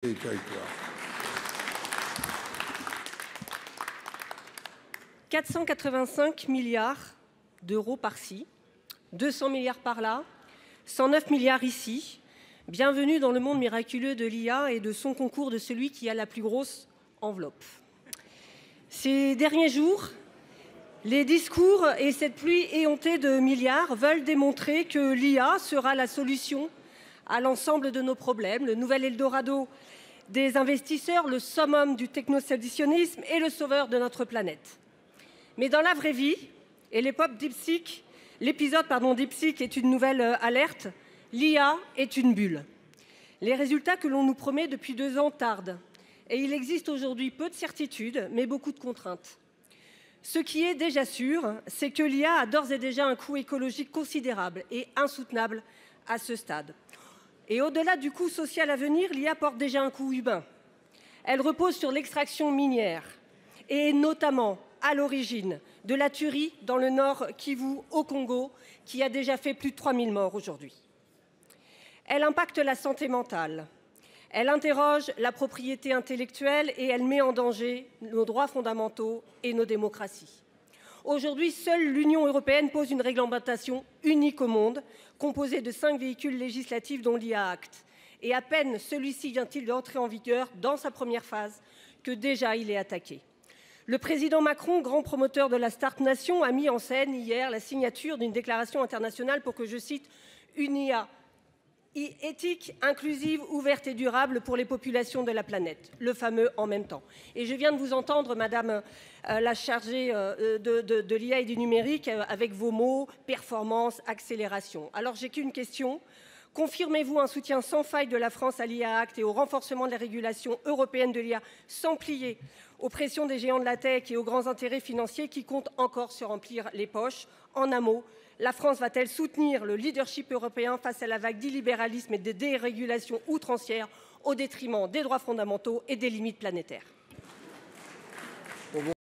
Les territoires. 485 milliards d'euros par-ci, 200 milliards par-là, 109 milliards ici. Bienvenue dans le monde miraculeux de l'IA et de son concours de celui qui a la plus grosse enveloppe. Ces derniers jours, les discours et cette pluie éhontée de milliards veulent démontrer que l'IA sera la solution à l'ensemble de nos problèmes, le nouvel Eldorado des investisseurs, le summum du technosolutionnisme et le sauveur de notre planète. Mais dans la vraie vie, et l'épisode DeepSeek est une nouvelle alerte, l'IA est une bulle. Les résultats que l'on nous promet depuis 2 ans tardent. Et il existe aujourd'hui peu de certitudes, mais beaucoup de contraintes. Ce qui est déjà sûr, c'est que l'IA a d'ores et déjà un coût écologique considérable et insoutenable à ce stade. Et au-delà du coût social à venir, l'IA porte déjà un coût humain. Elle repose sur l'extraction minière et est notamment à l'origine de la tuerie dans le nord Kivu au Congo, qui a déjà fait plus de 3000 morts aujourd'hui. Elle impacte la santé mentale, elle interroge la propriété intellectuelle et elle met en danger nos droits fondamentaux et nos démocraties. Aujourd'hui, seule l'Union européenne pose une réglementation unique au monde, composée de 5 véhicules législatifs dont l'IA Act. Et à peine celui-ci vient-il d'entrer en vigueur dans sa première phase que déjà il est attaqué. Le président Macron, grand promoteur de la Start Nation, a mis en scène hier la signature d'une déclaration internationale pour que, je cite, une IA éthique, inclusive, ouverte et durable pour les populations de la planète, le fameux en même temps. Et je viens de vous entendre, madame la chargée de l'IA et du numérique, avec vos mots, performance, accélération. Alors j'ai qu'une question. Confirmez-vous un soutien sans faille de la France à l'IA Act et au renforcement de la régulation européenne de l'IA sans plier aux pressions des géants de la tech et aux grands intérêts financiers qui comptent encore se remplir les poches? En un mot, la France va-t-elle soutenir le leadership européen face à la vague d'illibéralisme et de dérégulation outrancière au détriment des droits fondamentaux et des limites planétaires?